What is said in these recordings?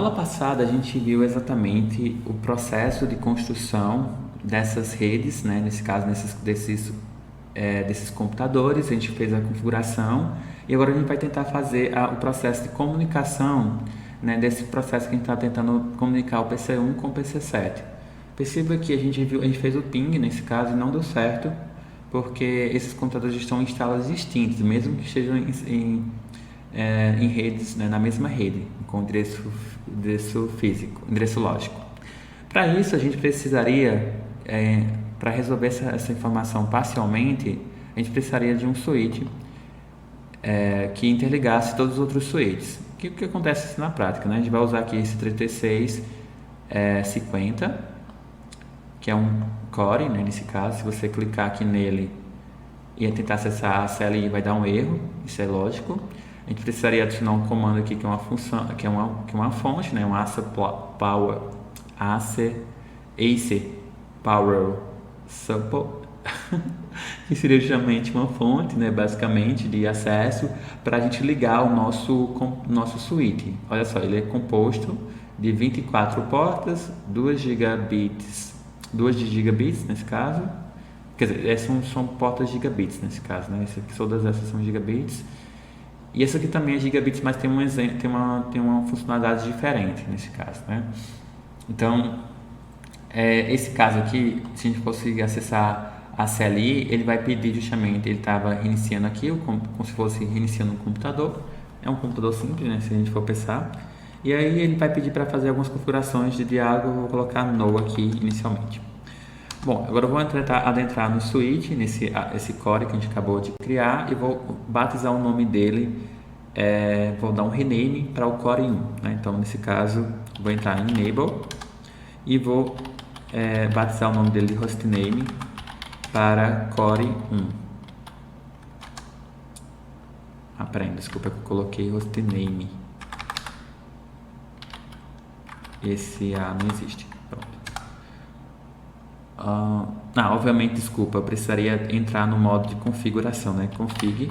Na aula passada a gente viu exatamente o processo de construção dessas redes, né? Nesse caso, desses computadores. A gente fez a configuração e agora a gente vai tentar fazer o processo de comunicação, né? Desse processo que a gente está tentando comunicar o PC1 com o PC7. Perceba que a gente fez o ping nesse caso e não deu certo, porque esses computadores estão em instalados distintos, mesmo que estejam em redes, né, na mesma rede, com endereço físico, endereço lógico. Para isso, a gente precisaria, para resolver essa informação parcialmente, a gente precisaria de um switch que interligasse todos os outros switches. O que acontece na prática? Né? A gente vai usar aqui esse 3650, que é um core, né, nesse caso. Se você clicar aqui nele e tentar acessar a CLI, vai dar um erro, isso é lógico. A gente precisaria adicionar um comando aqui que é uma função, que é uma fonte, né, um AC Power Sample, que seria justamente uma fonte, né, basicamente de acesso para a gente ligar o nosso switch. Olha só, ele é composto de 24 portas, 2 gigabits nesse caso. Quer dizer, são portas gigabits nesse caso, né? Todas essas são gigabits. E essa aqui também é gigabits, mas tem uma funcionalidade diferente nesse caso, né? Então, esse caso aqui, se a gente conseguir acessar a CLI, ele vai pedir justamente, ele estava reiniciando aqui, como se fosse reiniciando um computador. É um computador simples, né? Se a gente for pensar. E aí ele vai pedir para fazer algumas configurações de diálogo, eu vou colocar no aqui inicialmente. Bom, agora eu vou adentrar no switch, esse core que a gente acabou de criar, e vou batizar o nome dele, vou dar um rename para o core 1, né? Então nesse caso vou entrar em enable e vou batizar o nome dele de hostname para core 1. Peraí, desculpa que eu coloquei hostname, esse A não existe. Pronto. Obviamente, desculpa, eu precisaria entrar no modo de configuração, né? Config.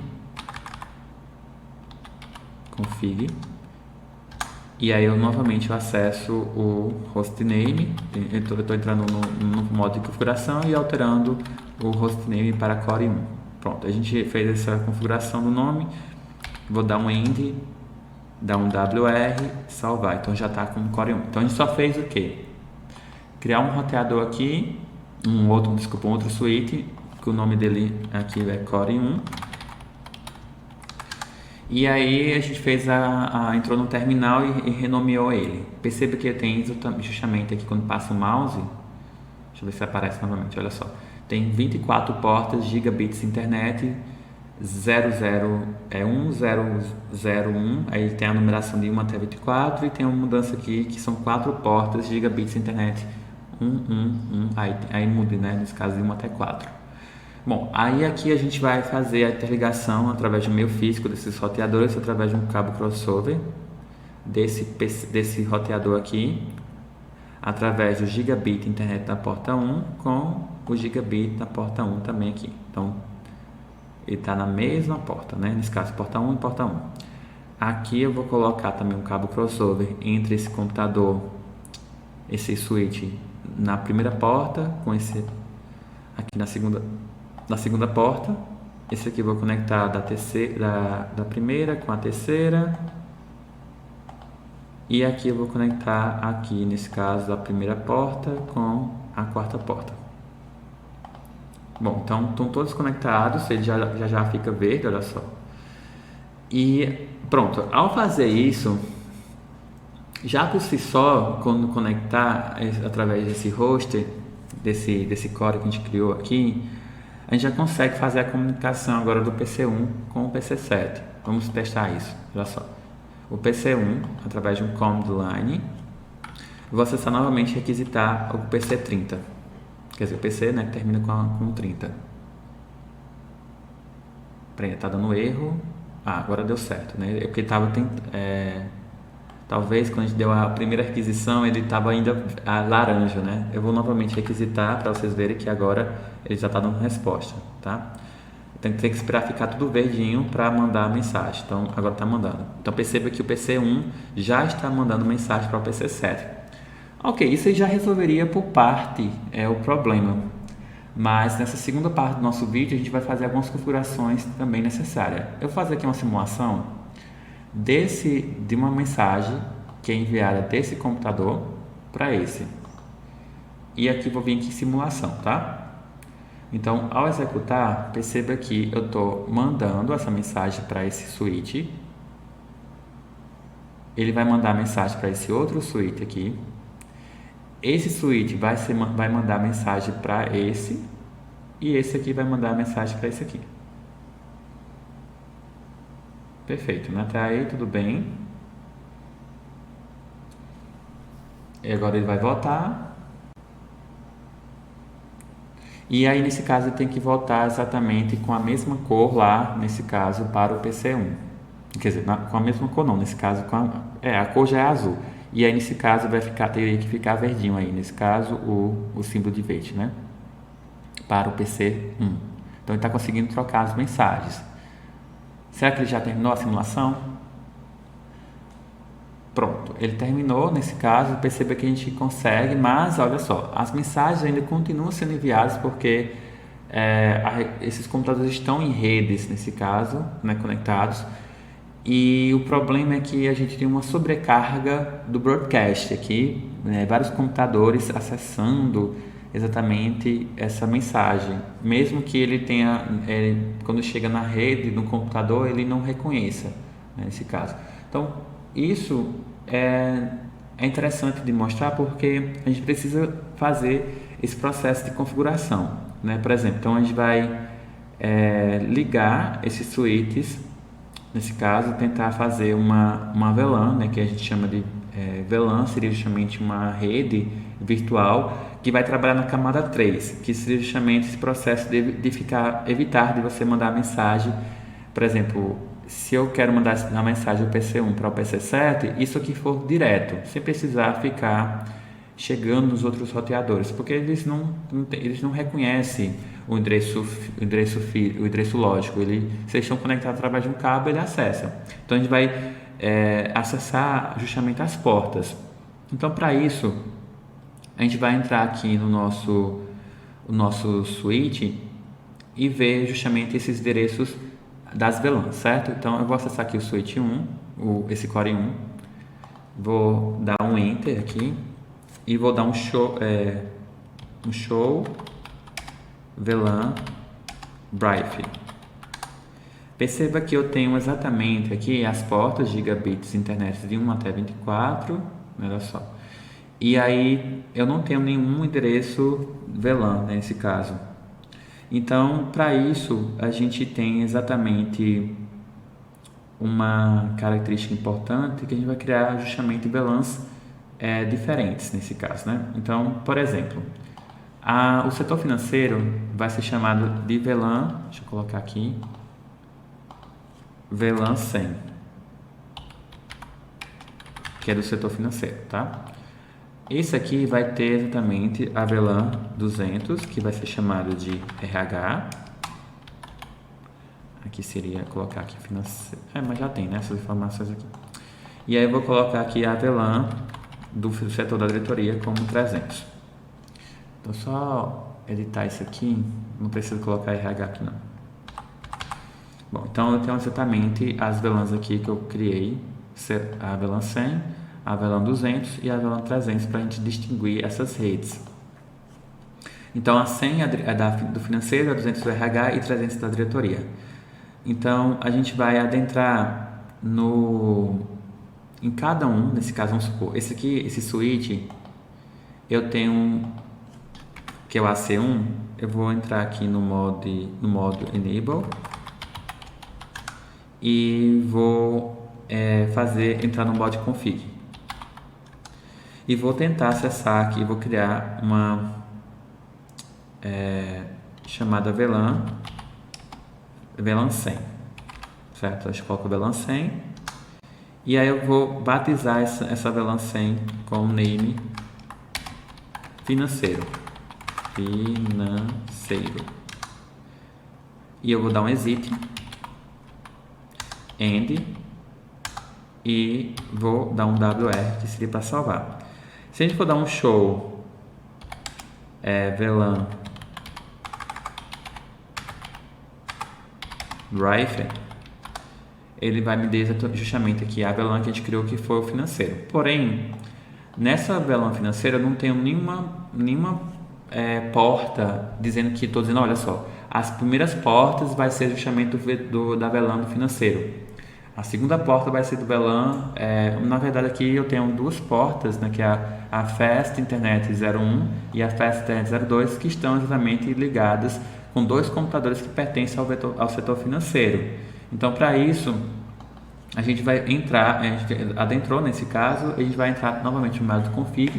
E aí eu novamente acesso o hostname. Eu estou entrando no modo de configuração e alterando o hostname para core 1. Pronto, a gente fez essa configuração do nome. Vou dar um end, dar um WR, salvar. Então já está com core 1. Então a gente só fez o quê? Criar um roteador aqui, um outro switch, que o nome dele aqui é core 1. E aí a gente fez entrou no terminal e renomeou ele. Perceba que tem justamente aqui quando passa o mouse, deixa eu ver se aparece novamente, olha só. Tem 24 portas, gigabits internet, 1001, aí tem a numeração de 1 até 24 e tem uma mudança aqui que são 4 portas, gigabits internet, 1, aí muda, né, nesse caso de 1 até 4. Bom, aí aqui a gente vai fazer a interligação através do meio físico desses roteadores, através de um cabo crossover desse roteador aqui, através do gigabit internet da porta 1 com o gigabit da porta 1 também aqui. Então, ele está na mesma porta, né? Nesse caso, porta 1 e porta 1. Aqui eu vou colocar também um cabo crossover entre esse computador, esse switch na primeira porta, com esse aqui na segunda porta. Esse aqui eu vou conectar da primeira com a terceira. E aqui eu vou conectar aqui, nesse caso, da primeira porta com a quarta porta. Bom, então estão todos conectados, ele já fica verde, olha só. E pronto, ao fazer isso, já por si só, quando conectar através desse hoster, desse core que a gente criou aqui, a gente já consegue fazer a comunicação agora do PC1 com o PC7. Vamos testar isso, olha só. O PC1, através de um command line, vou acessar novamente e requisitar o PC30. Quer dizer, o PC, né, que termina com 30. Peraí, tá dando erro. Agora deu certo, né? É porque estava talvez quando a gente deu a primeira requisição ele estava ainda laranja, né? Eu vou novamente requisitar para vocês verem que agora ele já está dando resposta, tá? Tem que esperar ficar tudo verdinho para mandar a mensagem. Então, agora está mandando. Então, perceba que o PC1 já está mandando mensagem para o PC7. Ok, isso aí já resolveria por parte o problema. Mas nessa segunda parte do nosso vídeo, a gente vai fazer algumas configurações também necessárias. Eu vou fazer aqui uma simulação de uma mensagem que é enviada desse computador para esse. E aqui vou vir aqui em simulação, tá? Então, ao executar, perceba que eu estou mandando essa mensagem para esse switch. Ele vai mandar a mensagem para esse outro switch aqui. Esse switch vai mandar a mensagem para esse. E esse aqui vai mandar a mensagem para esse aqui. Perfeito, né? Até aí tudo bem. E agora ele vai voltar. E aí, nesse caso, ele tem que voltar exatamente com a mesma cor lá, nesse caso, para o PC1. Quer dizer, com a mesma cor não, nesse caso, a cor já é azul. E aí, nesse caso, teria que ficar verdinho aí, nesse caso, o símbolo de verde, né? Para o PC1. Então, ele está conseguindo trocar as mensagens. Será que ele já terminou a simulação? Pronto, ele terminou nesse caso. Perceba que a gente consegue, mas olha só, as mensagens ainda continuam sendo enviadas porque esses computadores estão em redes, nesse caso, né, conectados. E o problema é que a gente tem uma sobrecarga do broadcast aqui, né, vários computadores acessando exatamente essa mensagem, mesmo que ele tenha, quando chega na rede, no computador, ele não reconheça, né, nesse caso. Então, isso é interessante de mostrar porque a gente precisa fazer esse processo de configuração, né? Por exemplo, então a gente vai ligar esses switches, nesse caso, tentar fazer uma VLAN, né? Que a gente chama de VLAN, seria justamente uma rede virtual que vai trabalhar na camada 3, que seria justamente esse processo de evitar de você mandar a mensagem, por exemplo, se eu quero mandar a mensagem do PC1 para o PC7, isso aqui for direto, sem precisar ficar chegando nos outros roteadores, porque eles não reconhecem o endereço lógico. Se eles estão conectados através de um cabo, ele acessa. Então, a gente vai acessar justamente as portas. Então, para isso, a gente vai entrar aqui no nosso switch e ver justamente esses endereços das VLANs, certo? Então, eu vou acessar aqui o switch 1, esse core 1, vou dar um enter aqui e vou dar um show VLAN brief. Perceba que eu tenho exatamente aqui as portas gigabits internet de 1 até 24, olha só. E aí eu não tenho nenhum endereço VLAN nesse caso. Então, para isso, a gente tem exatamente uma característica importante que a gente vai criar justamente VLANs diferentes nesse caso, né? Então, por exemplo, o setor financeiro vai ser chamado de VLAN, deixa eu colocar aqui, VLAN 100, que é do setor financeiro, tá? Esse aqui vai ter exatamente a VLAN 200, que vai ser chamado de RH. Aqui seria colocar aqui financeiro. Mas já tem, né, essas informações aqui. E aí eu vou colocar aqui a VLAN do setor da diretoria como 300. Então, só editar isso aqui. Não preciso colocar RH aqui, não. Bom, então eu tenho exatamente as VLANs aqui que eu criei. A VLAN 100, a VLAN 200 e a VLAN 300 para a gente distinguir essas redes. Então, a 100 é do financeiro, a 200 do RH e 300 da diretoria. Então, a gente vai adentrar em cada um, nesse caso, vamos supor, esse switch, eu tenho, que é o AC1, eu vou entrar aqui no modo Enable e vou entrar no modo Config. E vou tentar acessar aqui, vou criar uma chamada VLAN 100, certo? A gente coloca o VLAN 100 e aí eu vou batizar essa VLAN 100 com o name financeiro. e eu vou dar um exit, end, e vou dar um WR, que seria para salvar. Se a gente for dar um show VLAN Rifle, ele vai me dizer justamente aqui a VLAN que a gente criou, que foi o financeiro. Porém, nessa VLAN financeira eu não tenho nenhuma porta dizendo que, estou dizendo, olha só, as primeiras portas vai ser justamente da VLAN do financeiro. A segunda porta vai ser do VLAN, na verdade aqui eu tenho duas portas, né, que é a Fast Internet 01 e a Fast Internet 02, que estão exatamente ligadas com dois computadores que pertencem ao setor financeiro. Então, para isso, a gente vai entrar, a gente adentrou nesse caso, a gente vai entrar novamente no método config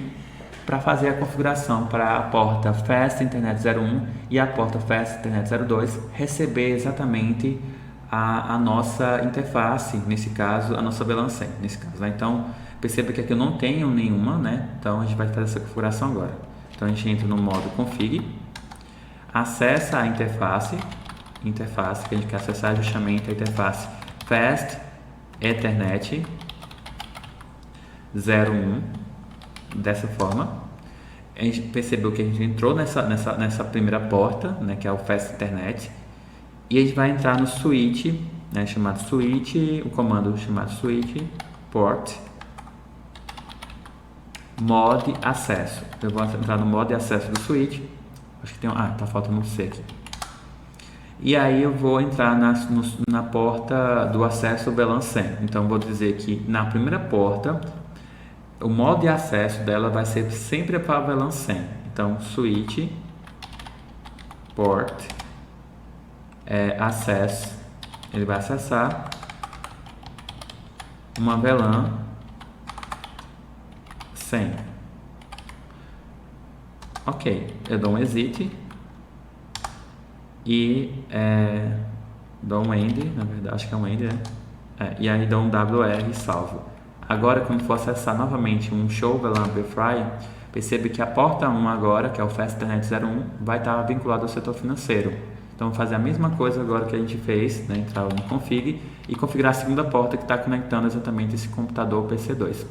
para fazer a configuração para a porta Fast Internet 01 e a porta Fast Internet 02 receber exatamente a nossa interface, nesse caso, a nossa VLAN 100, nesse caso, né? Então, perceba que aqui eu não tenho nenhuma, né? Então, a gente vai fazer essa configuração agora. Então, a gente entra no modo config, acessa a interface que a gente quer acessar justamente a interface Fast Ethernet 01, dessa forma. A gente percebeu que a gente entrou nessa primeira porta, né, que é o Fast Ethernet, e a gente vai entrar no switch, né, chamado switch, o comando chamado switch port mod acesso. Eu vou entrar no modo de acesso do switch. Acho que tem tá faltando um C aqui. E aí eu vou entrar na porta do acesso VLAN 100. Então vou dizer que na primeira porta o modo de acesso dela vai ser sempre para VLAN 100. Então switch port acesso, ele vai acessar uma VLAN 100. Ok, eu dou um exit e dou um end, na verdade acho que é um end, né? E aí dou um WR e salvo. Agora, quando for acessar novamente um show VLAN Amplify, percebe que a porta 1 agora, que é o Fast Ethernet 01, vai estar vinculado ao setor financeiro. Então, vou fazer a mesma coisa agora que a gente fez, né? Entrar no config e configurar a segunda porta que está conectando exatamente esse computador PC2.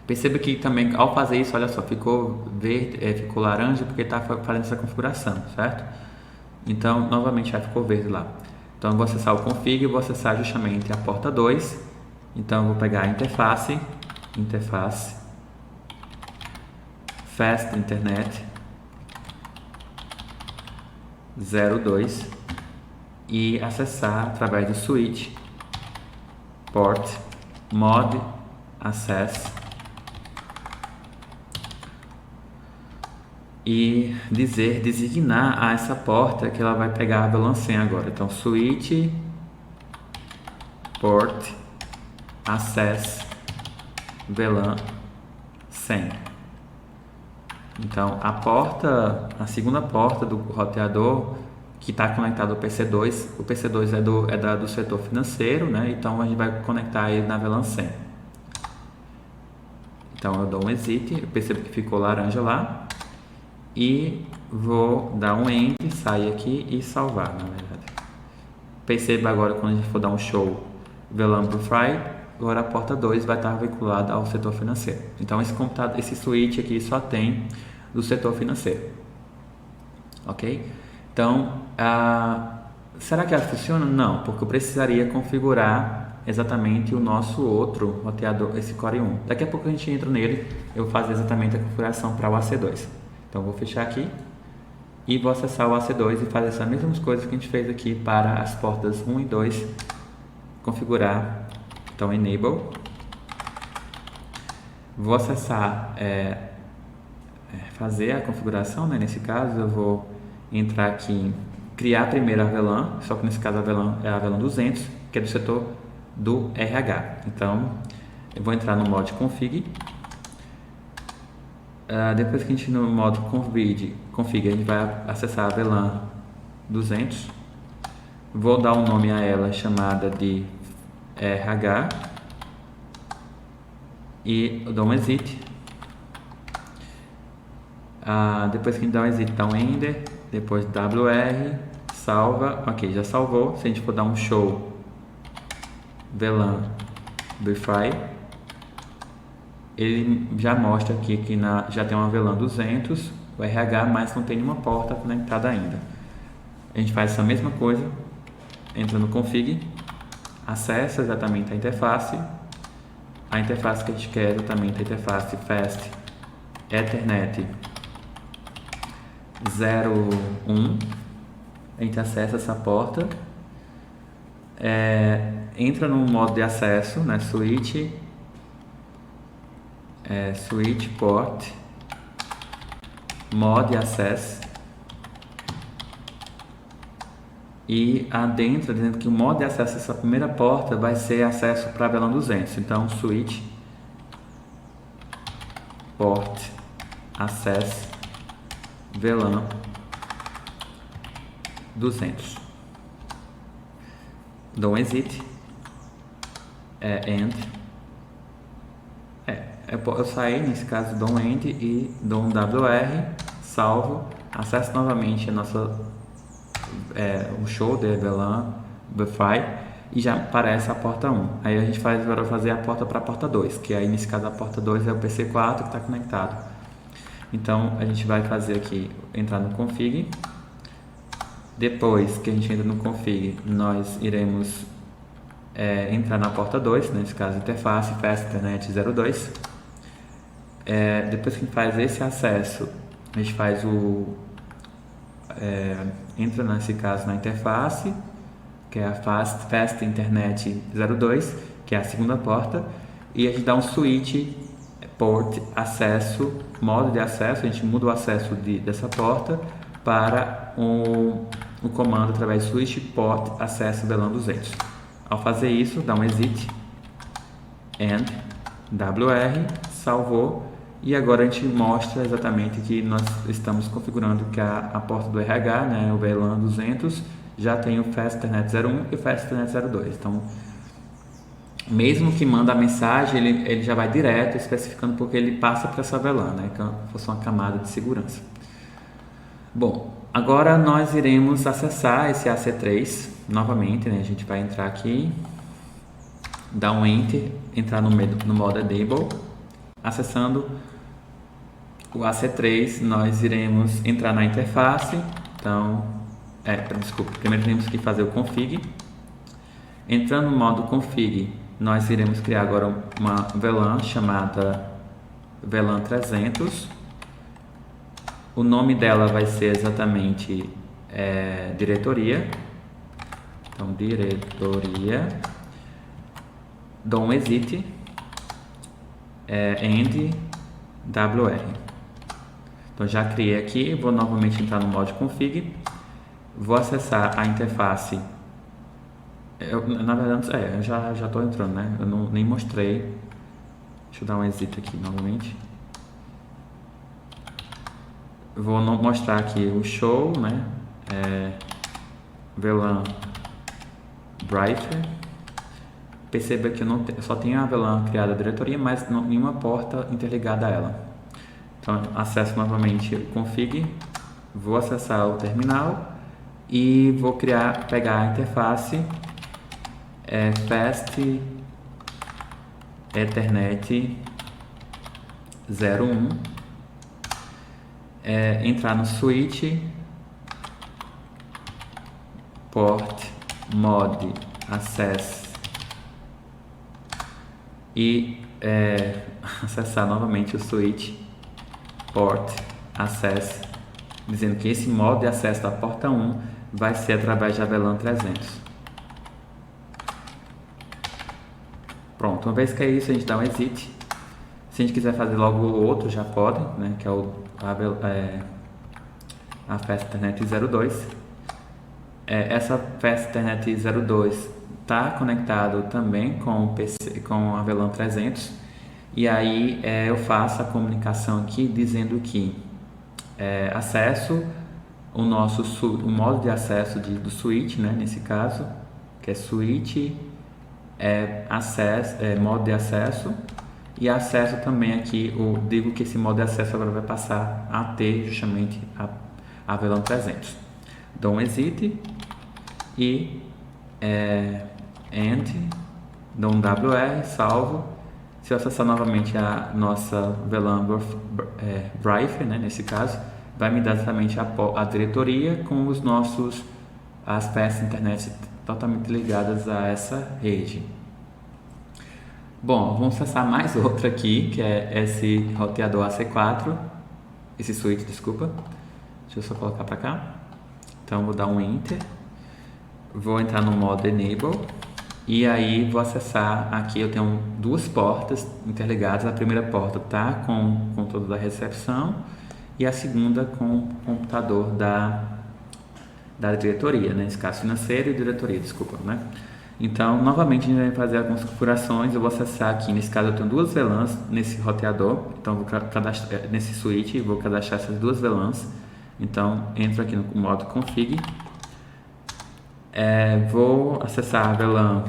Perceba que também, ao fazer isso, olha só, ficou verde, ficou laranja porque está fazendo essa configuração, certo? Então, novamente, já ficou verde lá. Então, eu vou acessar o config e vou acessar justamente a porta 2. Então, eu vou pegar a interface Fast Internet 02 e acessar através do switch port mod access e designar a essa porta que ela vai pegar a VLAN 100 agora. Então, switch port access VLAN 100. Então, a segunda porta do roteador que está conectado ao PC2, o PC2 é do setor financeiro, né? Então, a gente vai conectar ele na VLAN 100. Então, eu dou um exit, eu percebo que ficou laranja lá e vou dar um end, sair aqui e salvar, na verdade. Perceba agora, quando a gente for dar um show VLAN Amplify, agora a porta 2 vai estar vinculada ao setor financeiro. Então, esse switch aqui só tem do setor financeiro. Ok? Então, será que ela funciona? Não, porque eu precisaria configurar exatamente o nosso outro roteador, esse Core 1. Daqui a pouco a gente entra nele, eu vou fazer exatamente a configuração para o AC2. Então, vou fechar aqui e vou acessar o AC2 e fazer essas mesmas coisas que a gente fez aqui para as portas 1 e 2, configurar. Então, enable, vou acessar, fazer a configuração, né? Nesse caso, eu vou entrar aqui em criar a primeira VLAN, só que nesse caso a VLAN é a VLAN 200, que é do setor do RH. Então, eu vou entrar no modo config. Depois que a gente no modo config, a gente vai acessar a VLAN 200. Vou dar um nome a ela chamada de RH e eu dou um exit. Depois que a gente dá um exit, dá um ender, depois WR, salva, ok, já salvou. Se a gente for dar um show VLAN Wi-Fi, ele já mostra aqui que já tem uma VLAN 200, o RH, mas não tem nenhuma porta conectada ainda. A gente faz essa mesma coisa, entra no config, acessa exatamente a interface que a gente quer é exatamente a interface Fast Ethernet 01. A gente acessa essa porta, entra no modo de acesso, né, switch port mod access, e dizendo que o modo de acesso dessa primeira porta vai ser acesso para VLAN 200. Então, switch port access VLAN 200. Dou um exit, end. Eu saí, nesse caso dou um end e dou um WR, salvo, acesso novamente a nossa o show de VLAN Wi-Fi e já aparece a porta 1. Aí a gente vai fazer a porta para a porta 2, que aí nesse caso a porta 2 é o PC4 que está conectado. Então a gente vai fazer aqui, entrar no config. Depois que a gente entra no config, nós iremos entrar na porta 2, nesse caso interface Fast Ethernet 02. Depois que a gente faz esse acesso, a gente faz entra nesse caso na interface, que é a Fast Internet 02, que é a segunda porta, e a gente dá um switch port acesso, modo de acesso, a gente muda o acesso dessa porta para o comando através do switch port acesso VLAN 200. Ao fazer isso, dá um exit, end, WR, salvou, e agora a gente mostra exatamente que nós estamos configurando que a porta do RH, né, o VLAN 200, já tem o Fast Ethernet 01 e o Fast Ethernet 02. Então, mesmo que manda a mensagem, ele já vai direto especificando porque ele passa para essa VLAN, né, que fosse uma camada de segurança. Bom, agora nós iremos acessar esse AC3 novamente, né? A gente vai entrar aqui, dar um Enter, entrar no modo Enable. Acessando o AC3, nós iremos entrar na interface. Então, primeiro temos que fazer o config. Entrando no modo config, nós iremos criar agora uma VLAN chamada VLAN 300. O nome dela vai ser exatamente diretoria. Então, diretoria. Dou um exit. End WR. Então já criei aqui, vou novamente entrar no modo config, vou acessar a interface. Na verdade, eu já estou entrando, né? Eu nem mostrei. Deixa eu dar um exit aqui novamente. Vou mostrar aqui o show, né? VLAN Briefer. Perceba que eu só tenho a VLAN criada a diretoria, mas nenhuma porta interligada a ela. Então, acesso novamente o config, vou acessar o terminal e vou pegar a interface Fast Ethernet 01, entrar no switch port mod access e acessar novamente o switch port access, dizendo que esse modo de acesso da porta 1 vai ser através da VLAN 300. Pronto, uma vez que é isso, a gente dá um exit. Se a gente quiser fazer logo o outro, já pode, né, que é a Fast Ethernet 02. Essa Fast Ethernet 02 está conectado também com o PC, com a VLAN 300, e aí eu faço a comunicação aqui dizendo que acesso o modo de acesso do switch, né, nesse caso, que é switch modo de acesso, e acesso também aqui, digo que esse modo de acesso agora vai passar a ter justamente a VLAN 300. Dou um exit, e end, dou um WR, salvo. Se eu acessar novamente a nossa VLAN Briefer, né, nesse caso, vai me dar exatamente a diretoria com as peças de internet totalmente ligadas a essa rede. Bom, vamos acessar mais outra aqui, que é esse roteador AC4, esse switch, desculpa. Deixa eu só colocar para cá. Então, vou dar um Enter. Vou entrar no modo Enable. E aí, vou acessar aqui. Eu tenho duas portas interligadas. A primeira porta está com o controle da recepção. E a segunda com o computador da diretoria, né? Nesse caso, financeiro e diretoria, desculpa, né? Então, novamente, a gente vai fazer algumas configurações. Eu vou acessar aqui. Nesse caso, eu tenho duas VLANs nesse roteador. Então, eu vou cadastrar nesse switch e vou cadastrar essas duas VLANs. Então, entro aqui no modo config. Vou acessar a VLAN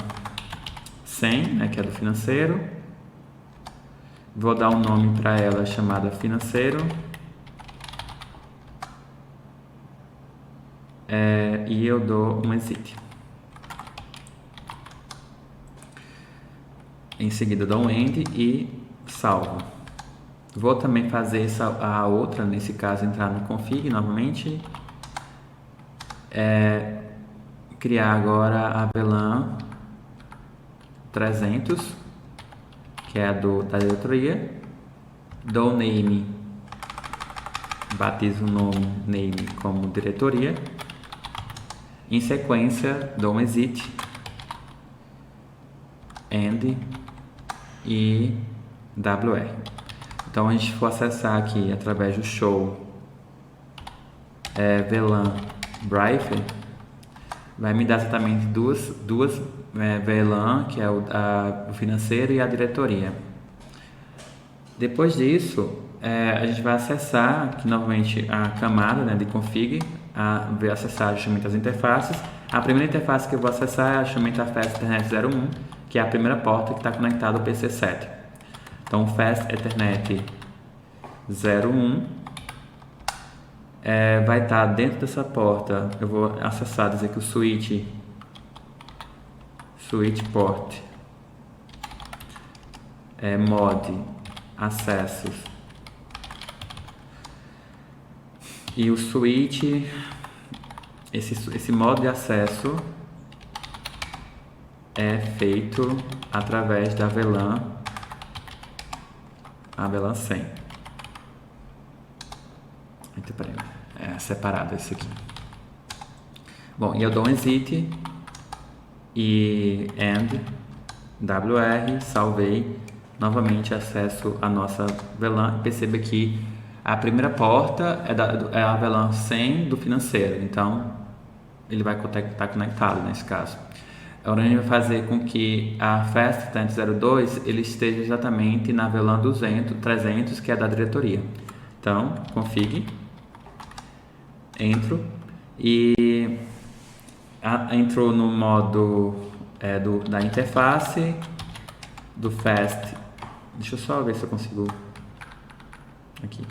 100, né, que é do financeiro. Vou dar um nome para ela chamada financeiro. E eu dou um exit. Em seguida, eu dou um end e salvo. Vou também fazer a outra, nesse caso, entrar no config novamente. Criar agora a VLAN 300, que é a da diretoria. Dou name, batizo o name como diretoria. Em sequência, dou um exit, end e WR. Então, a gente for acessar aqui através do show VLAN Briefer, vai me dar exatamente duas VLAN, que é o financeiro e a diretoria. Depois disso, a gente vai acessar aqui novamente a camada, né, de config, vai acessar justamente as interfaces. A primeira interface que eu vou acessar é justamente a Fast Ethernet 01, que é a primeira porta que está conectada ao PC7. Então, Fast Ethernet 01 vai estar dentro dessa porta. Eu vou acessar, dizer que o switch port mod acessos e o switch, esse modo de acesso é feito através da VLAN, a VLAN 100. Então, peraí, separado esse aqui. Bom, e eu dou um exit e end, WR, salvei. Novamente acesso a nossa VLAN. Perceba que a primeira porta é a VLAN 100 do financeiro. Então, ele vai estar conectado nesse caso. Agora a gente vai fazer com que a Fast Ethernet 02 ele esteja exatamente na VLAN 300, que é da diretoria. Então, config, entro e entro no modo da interface do Fast. Deixa eu só ver se eu consigo aqui.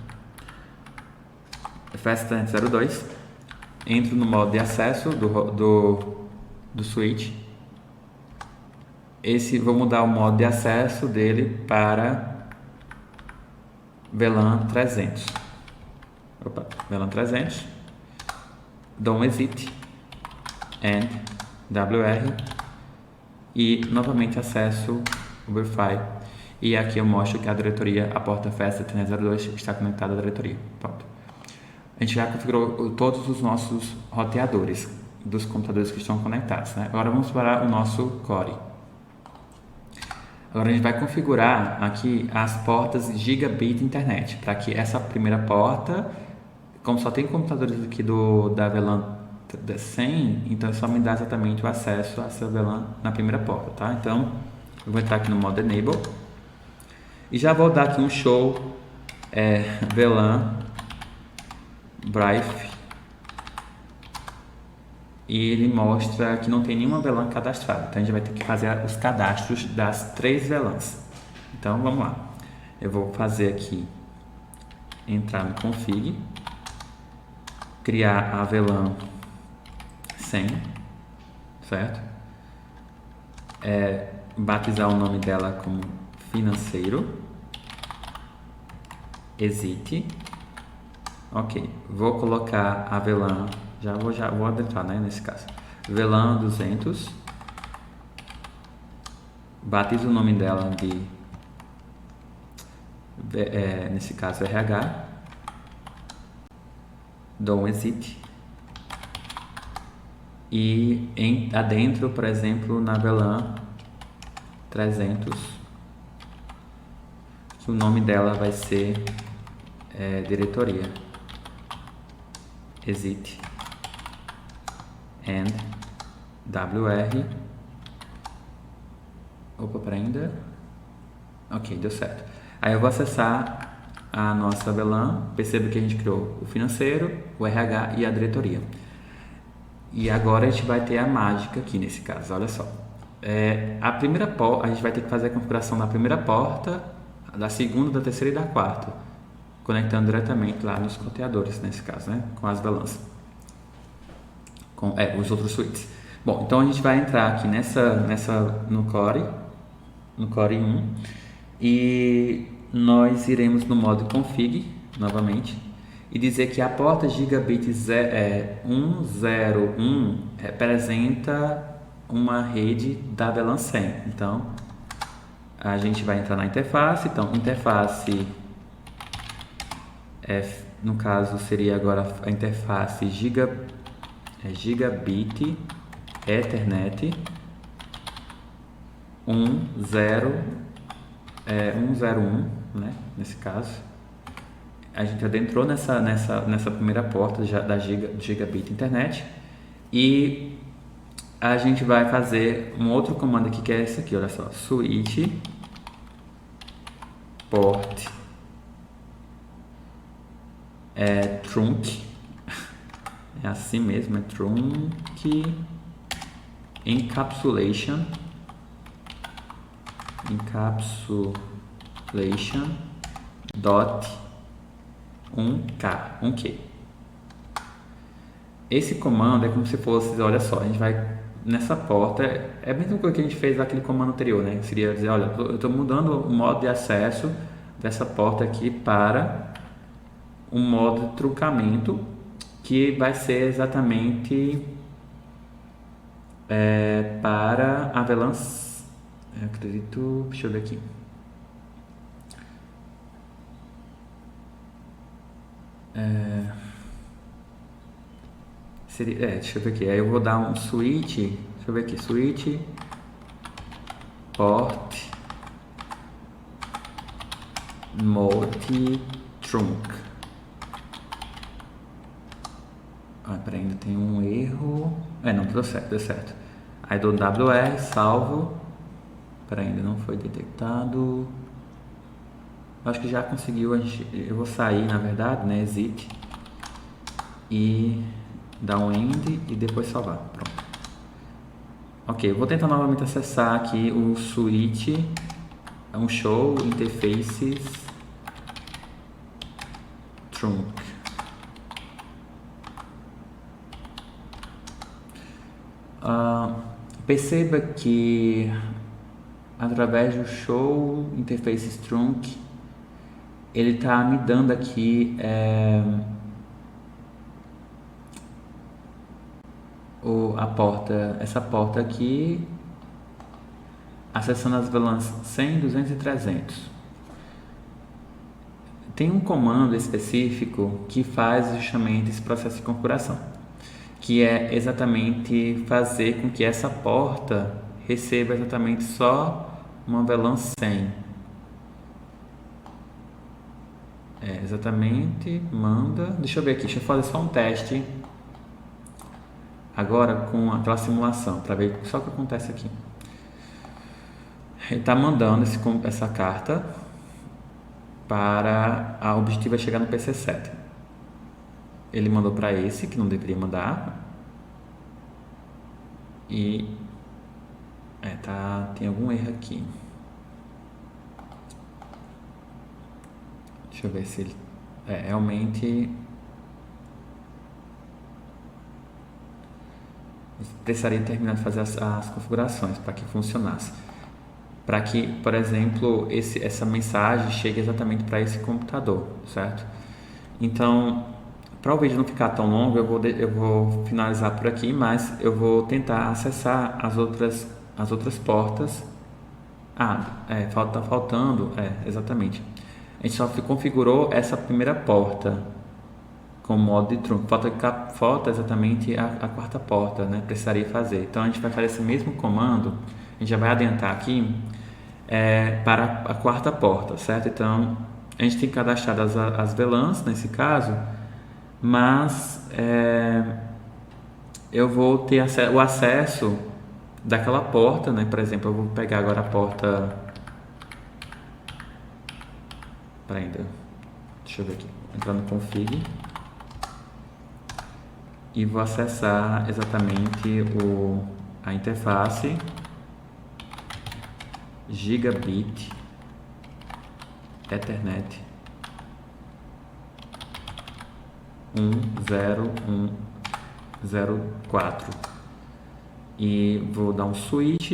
Fast Ethernet 02. Entro no modo de acesso do switch. Vou mudar o modo de acesso dele para VLAN 300. Opa, VLAN 300. Dou um exit, end, WR e novamente acesso o Verify. E aqui eu mostro que a diretoria, a porta Fast Ethernet 02 está conectada à diretoria. Pronto. A gente já configurou todos os nossos roteadores dos computadores que estão conectados, né? Agora vamos para o nosso Core. Agora a gente vai configurar aqui as portas Gigabit Internet, para que essa primeira porta, como só tem computadores aqui da VLAN 100, então só me dá exatamente o acesso a essa VLAN na primeira porta, tá? Então, eu vou entrar aqui no modo Enable e já vou dar aqui um show VLAN Brief, e ele mostra que não tem nenhuma VLAN cadastrada. Então a gente vai ter que fazer os cadastros das 3 VLANs. Então vamos lá. Eu vou fazer aqui, entrar no config, criar a VLAN 100 certo? Batizar o nome dela como financeiro. Exit. Ok, vou colocar a VLAN, já vou adentrar, né, nesse caso. VLAN 200. Batizo o nome dela de, nesse caso, RH. Dou um exit. E adentro, por exemplo, na VLAN 300, que o nome dela vai ser diretoria. Exit. And WR. Opa, para ainda. Ok, deu certo. Aí eu vou acessar a nossa VLAN. Perceba que a gente criou o financeiro, o RH e a diretoria. E agora a gente vai ter a mágica aqui nesse caso, olha só. A primeira porta, a gente vai ter que fazer a configuração da primeira porta, da segunda, da terceira e da quarta, conectando diretamente lá nos roteadores, nesse caso, né, com as VLANs, com os outros switches. Bom, então a gente vai entrar aqui no Core 1, e nós iremos no modo config novamente e dizer que a porta gigabit 101 representa uma rede da VLAN 100. Então a gente vai entrar na interface. Então, interface no caso seria agora a interface gigabit Ethernet 101, né? Nesse caso, a gente adentrou nessa primeira porta da gigabit internet, e a gente vai fazer um outro comando aqui, que é esse aqui, olha só, switch port trunk, é assim mesmo, é trunk encapsulation dot 1Q. Esse comando é como se fosse, olha só, a gente vai nessa porta, é a mesma coisa que a gente fez naquele comando anterior, né? Seria dizer, olha, eu estou mudando o modo de acesso dessa porta aqui para um modo de truncamento, que vai ser exatamente para a VLAN, eu acredito, deixa eu ver aqui. Deixa eu ver aqui. Aí eu vou dar um switch, deixa eu ver aqui, switch port multi trunk. Peraí, ainda tem um erro. Não, deu certo. Aí dou WR, salvo. Peraí, ainda não foi detectado. Acho que já conseguiu. Eu vou sair, na verdade, né? Exit. E dar um end e depois salvar. Pronto. Ok, eu vou tentar novamente acessar aqui o switch. É um show interfaces trunk. Perceba que através do show interfaces trunk, ele está me dando aqui essa porta aqui, acessando as VLANs 100, 200 e 300. Tem um comando específico que faz justamente esse processo de configuração, que é exatamente fazer com que essa porta receba exatamente só uma VLAN 100. Exatamente, manda. Deixa eu ver aqui, deixa eu fazer só um teste agora com aquela simulação, para ver só o que acontece aqui. Ele está mandando essa carta para o objetivo é chegar no PC7. Ele mandou para esse, que não deveria mandar. E tem algum erro aqui. Deixa eu ver se ele realmente precisaria terminar de fazer as configurações para que funcionasse. Para que, por exemplo, essa mensagem chegue exatamente para esse computador, certo? Então, para o vídeo não ficar tão longo, eu vou finalizar por aqui, mas eu vou tentar acessar as outras portas. Tá faltando, exatamente. A gente só configurou essa primeira porta com modo de trunco. Falta exatamente a quarta porta, né? Precisaria fazer. Então a gente vai fazer esse mesmo comando, a gente já vai adiantar aqui para a quarta porta, certo? Então a gente tem cadastrado as VLANs nesse caso, mas eu vou ter o acesso daquela porta, né? Por exemplo, eu vou pegar agora a porta. Deixa eu ver aqui. Entrar no config e vou acessar exatamente a interface Gigabit Ethernet 10104 e vou dar um switch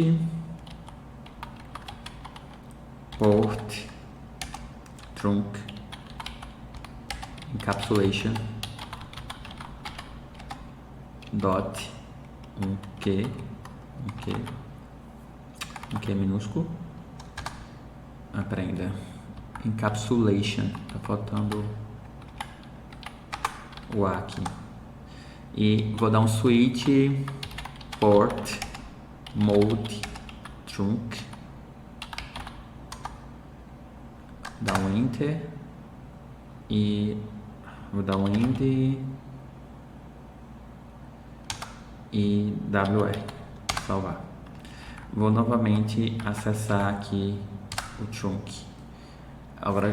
port trunk encapsulation dot um Q minúsculo, aprenda encapsulation, tá faltando o A aqui, e vou dar um switch port mode trunk, dar um enter e vou dar um end e WR, salvar. Vou novamente acessar aqui o trunk. Agora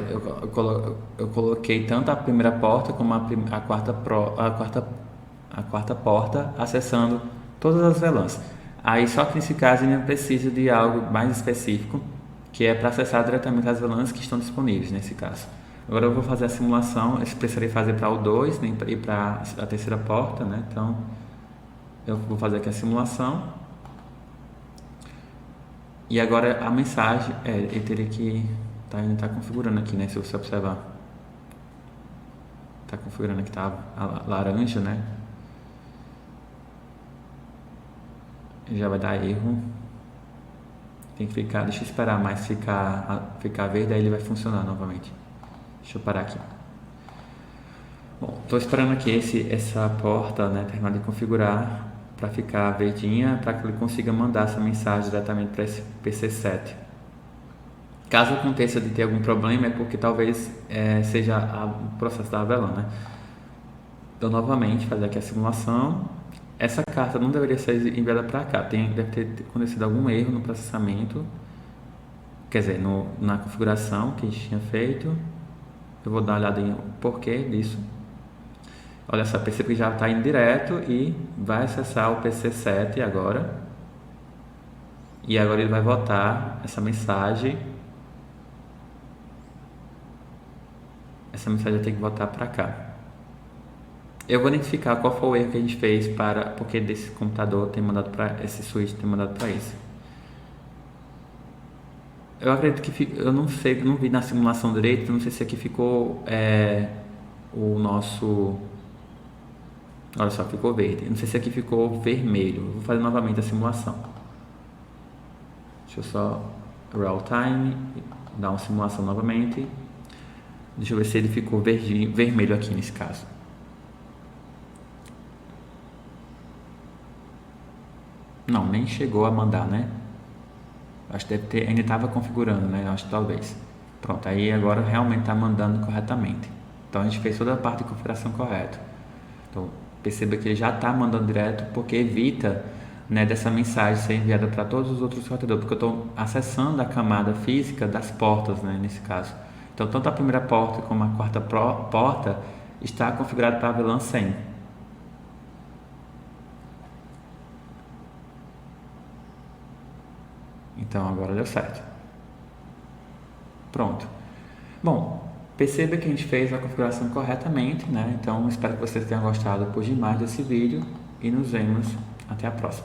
eu coloquei tanto a primeira porta como a quarta porta acessando todas as VLANs. Aí só que nesse caso ele precisa de algo mais específico, que é para acessar diretamente as VLANs que estão disponíveis nesse caso. Agora eu vou fazer a simulação, eu precisaria fazer para o 2, né, e para a terceira porta, né? Então eu vou fazer aqui a simulação. E agora a mensagem, ele teria que tá configurando aqui, né? Se você observar, tá configurando aqui, tá a laranja, né? Já vai dar erro. Tem que ficar, deixa eu esperar mais ficar verde, aí ele vai funcionar novamente. Deixa eu parar aqui. Bom, estou esperando aqui essa porta, né, terminar de configurar para ficar verdinha, para que ele consiga mandar essa mensagem diretamente para esse PC7. Caso aconteça de ter algum problema, é porque talvez seja o processo da VLAN, né? Então, novamente, fazer aqui a simulação. Essa carta não deveria ser enviada para cá, deve ter acontecido algum erro no processamento, quer dizer, na configuração que a gente tinha feito. Eu vou dar uma olhada em porquê disso. Olha só, percebe que já está indo direto e vai acessar o PC7 agora. E agora ele vai voltar essa mensagem. Essa mensagem vai ter que voltar para cá. Eu vou identificar qual foi o erro que a gente fez porque desse computador tem mandado para esse switch, tem mandado para esse. Eu acredito que eu não sei, eu não vi na simulação direito, não sei se aqui ficou o nosso. Olha só, ficou verde. Não sei se aqui ficou vermelho. Eu vou fazer novamente a simulação. Deixa eu só real time, dar uma simulação novamente. Deixa eu ver se ele ficou vermelho aqui nesse caso. Não, nem chegou a mandar, né? Acho que deve ter, ainda estava configurando, né? Acho que talvez. Pronto, aí agora realmente está mandando corretamente. Então a gente fez toda a parte de configuração correta. Então perceba que ele já está mandando direto, porque evita, né, dessa mensagem ser enviada para todos os outros roteadores, porque eu estou acessando a camada física das portas, né, nesse caso. Então tanto a primeira porta como a quarta porta está configurada para a VLAN 100. Então agora deu certo. Pronto. Bom, perceba que a gente fez a configuração corretamente, né? Então espero que vocês tenham gostado por demais desse vídeo e nos vemos Até a próxima.